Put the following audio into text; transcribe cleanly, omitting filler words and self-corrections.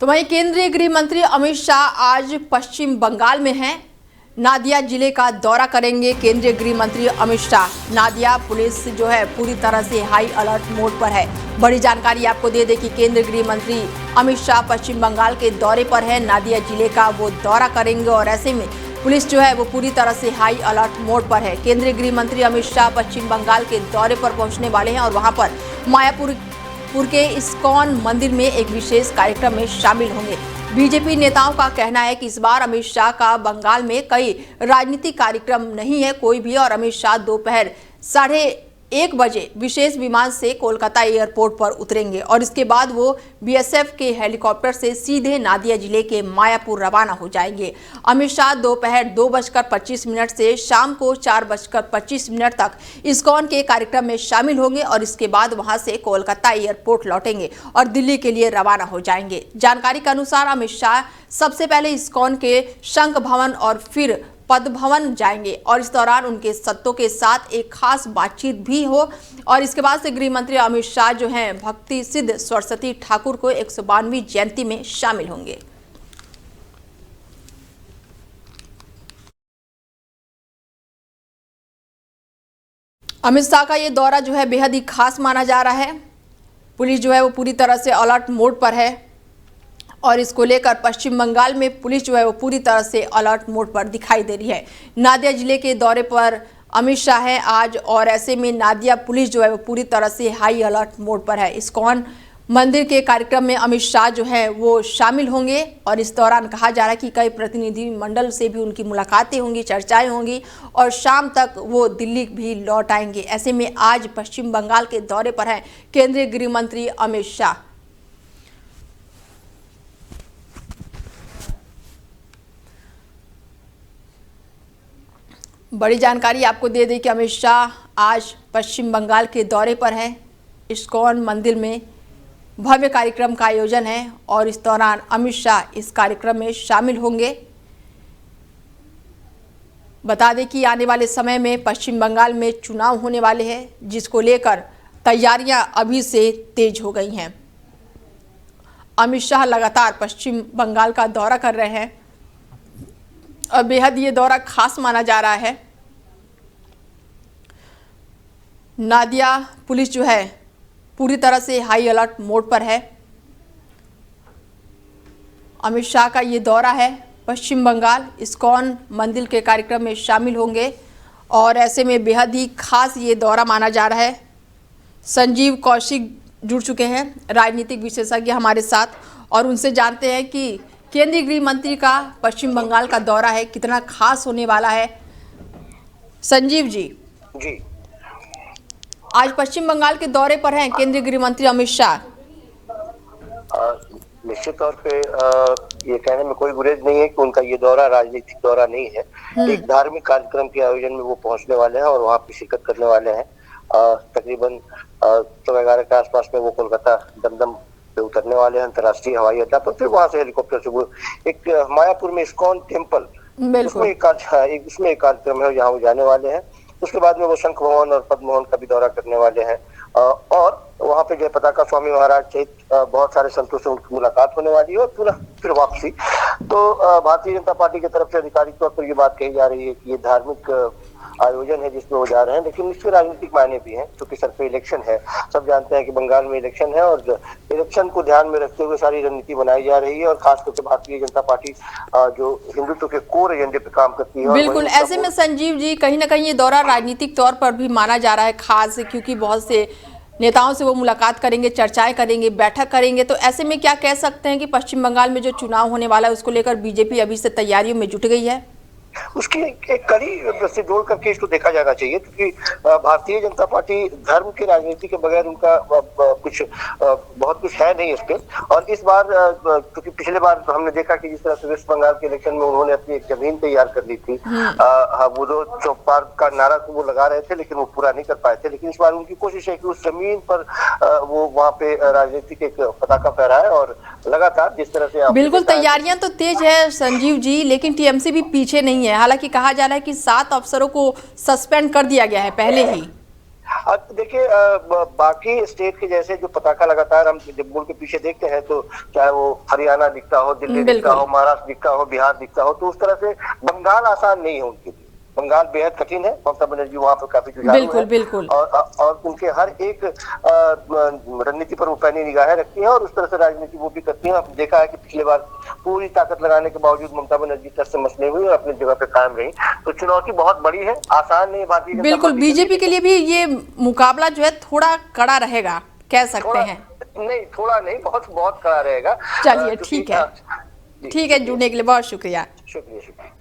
तो वहीं केंद्रीय गृह मंत्री अमित शाह आज पश्चिम बंगाल में हैं। नादिया जिले का दौरा करेंगे केंद्रीय गृह मंत्री अमित शाह। नादिया पुलिस जो है पूरी तरह से हाई अलर्ट मोड पर है। बड़ी जानकारी आपको दे दें कि केंद्रीय गृह मंत्री अमित शाह पश्चिम बंगाल के दौरे पर है। नादिया जिले का वो दौरा करेंगे और ऐसे में पुलिस जो है वो पूरी तरह से हाई अलर्ट मोड पर है। केंद्रीय गृह मंत्री अमित शाह पश्चिम बंगाल के दौरे पर पहुंचने वाले हैं और वहां पर मायापुर के इस्कॉन मंदिर में एक विशेष कार्यक्रम में शामिल होंगे। बीजेपी नेताओं का कहना है कि इस बार अमित शाह का बंगाल में कई राजनीतिक कार्यक्रम नहीं है कोई भी, और अमित शाह दोपहर 1:30 बजे विशेष विमान से कोलकाता एयरपोर्ट पर उतरेंगे और इसके बाद वो बीएसएफ के हेलीकॉप्टर से सीधे नादिया जिले के मायापुर रवाना हो जाएंगे। अमित शाह दोपहर 2:25 से शाम को 4:25 तक इस्कॉन के कार्यक्रम में शामिल होंगे और इसके बाद वहां से कोलकाता एयरपोर्ट लौटेंगे और दिल्ली के लिए रवाना हो जाएंगे। जानकारी के अनुसार अमित शाह सबसे पहले इस्कॉन के शंख भवन और फिर पद्म भवन जाएंगे और इस दौरान उनके संतों के साथ एक खास बातचीत भी हो और इसके बाद से गृह मंत्री अमित शाह जो हैं भक्ति सिद्ध सरस्वती ठाकुर को 192वीं जयंती में शामिल होंगे। अमित शाह का ये दौरा जो है बेहद ही खास माना जा रहा है। पुलिस जो है वो पूरी तरह से अलर्ट मोड पर है और इसको लेकर पश्चिम बंगाल में पुलिस जो है वो पूरी तरह से अलर्ट मोड पर दिखाई दे रही है। नादिया जिले के दौरे पर अमित शाह है आज और ऐसे में नादिया पुलिस जो है वो पूरी तरह से हाई अलर्ट मोड पर है। इस्कॉन मंदिर के कार्यक्रम में अमित शाह जो है वो शामिल होंगे और इस दौरान कहा जा रहा है कि कई प्रतिनिधि मंडल से भी उनकी मुलाकातें होंगी, चर्चाएं होंगी और शाम तक वो दिल्ली भी लौट आएंगे। ऐसे में आज पश्चिम बंगाल के दौरे पर है केंद्रीय गृह मंत्री अमित शाह। बड़ी जानकारी आपको दे दें कि अमित शाह आज पश्चिम बंगाल के दौरे पर हैं। इस्कॉन मंदिर में भव्य कार्यक्रम का आयोजन है और इस दौरान अमित शाह इस कार्यक्रम में शामिल होंगे। बता दें कि आने वाले समय में पश्चिम बंगाल में चुनाव होने वाले हैं जिसको लेकर तैयारियां अभी से तेज हो गई हैं। अमित शाह लगातार पश्चिम बंगाल का दौरा कर रहे हैं और बेहद ये दौरा खास माना जा रहा है। नादिया पुलिस जो है पूरी तरह से हाई अलर्ट मोड पर है। अमित शाह का ये दौरा है पश्चिम बंगाल, इस्कॉन मंदिर के कार्यक्रम में शामिल होंगे और ऐसे में बेहद ही खास ये दौरा माना जा रहा है। संजीव कौशिक जुड़ चुके हैं, राजनीतिक विशेषज्ञ हमारे साथ, और उनसे जानते हैं कि केंद्रीय गृह मंत्री का पश्चिम बंगाल का दौरा है कितना खास होने वाला है। संजीव जी, आज पश्चिम बंगाल के दौरे पर हैं केंद्रीय गृह मंत्री अमित शाह। निश्चित तौर पे ये कहने में कोई गुरेज नहीं है कि उनका ये दौरा राजनीतिक दौरा नहीं है। एक धार्मिक कार्यक्रम के आयोजन में वो पहुंचने वाले हैं और वहां पे शिरकत करने वाले हैं। तकरीबन 11:30 के आसपास में वो कोलकाता दमदम पे उतरने वाले हैं अंतर्राष्ट्रीय हवाई अड्डा पर। फिर वहां से हेलीकॉप्टर से वो एक मायापुर में इस्कॉन टेम्पल, उसमें एक कार्यक्रम है जहाँ वो जाने वाले हैं। उसके बाद में वो शंख भवन और पद्म भवन का भी दौरा करने वाले हैं और वहां पे जय पताका स्वामी महाराज सहित बहुत सारे संतों से उनकी मुलाकात होने वाली है और फिर वापसी। तो भारतीय जनता पार्टी की तरफ से आधिकारिक तौर पर ये बात कही जा रही है कि ये धार्मिक आयोजन है जिसमें वो जा रहे हैं, लेकिन इसके राजनीतिक मायने भी हैं क्योंकि सर पे इलेक्शन है। सब जानते हैं कि बंगाल में इलेक्शन है और इलेक्शन को ध्यान में रखते हुए सारी रणनीति बनाई जा रही है और खासतौर से भारतीय जनता पार्टी जो हिंदुत्व के कोर एजेंडे पे काम करती है। बिल्कुल, ऐसे में संजीव जी कहीं ना कहीं ये दौरा राजनीतिक तौर पर भी माना जा रहा है खास, क्योंकि बहुत से नेताओं से वो मुलाकात करेंगे, चर्चाएं करेंगे, बैठक करेंगे। तो ऐसे में क्या कह सकते हैं कि पश्चिम बंगाल में जो चुनाव होने वाला है उसको लेकर बीजेपी अभी से तैयारियों में जुट गई है? उसकी एक कड़ी से जोड़ करके इसको देखा जाना चाहिए क्योंकि भारतीय जनता पार्टी धर्म की राजनीति के बगैर उनका बहुत कुछ है नहीं इसके। और इस बार क्योंकि पिछले बार हमने देखा कि जिस तरह से वेस्ट बंगाल के इलेक्शन में उन्होंने अपनी एक जमीन तैयार कर ली थी, वो दो चौपार का नारा तो वो लगा रहे थे लेकिन वो पूरा नहीं कर पाए थे। लेकिन इस बार उनकी कोशिश है कि उस जमीन पर वो वहाँ पे राजनीतिक एक पताका फहराए और लगातार जिस तरह से बिल्कुल तैयारियां तो तेज है संजीव जी, लेकिन टीएमसी भी पीछे नहीं है। हालांकि कहा जा रहा है कि 7 अफसरों को सस्पेंड कर दिया गया है पहले ही। अब देखिए बाकी स्टेट के जैसे जो पताका लगातार हम जब मुल्क के पीछे देखते हैं तो चाहे वो हरियाणा दिखता हो, दिल्ली दिखता हो, महाराष्ट्र दिखता हो, बिहार दिखता हो, तो उस तरह से बंगाल आसान नहीं है उनके लिए। बंगाल बेहद कठिन है। ममता बनर्जी वहां पर काफी जुझारू बिल्कुल है बिल्कुल। और उनके हर एक रणनीति पर वो पैनी निगाहें रखती हैं और उस तरह से राजनीति वो भी करती हैं। आपने देखा है कि पिछले बार पूरी ताकत लगाने के बावजूद ममता बनर्जी टस से मस नहीं हुई और अपनी जगह पे कायम रही। तो चुनौती बहुत बड़ी है, आसान नहीं है भारतीय जनता बिल्कुल, पार्टी बीजेपी के लिए भी ये मुकाबला जो है थोड़ा कड़ा रहेगा, कह सकते हैं। नहीं, थोड़ा नहीं, बहुत बहुत कड़ा रहेगा। चलिए ठीक है, जी, ठीक है, जुड़ने के लिए बहुत शुक्रिया। शुक्रिया शुक्रिया।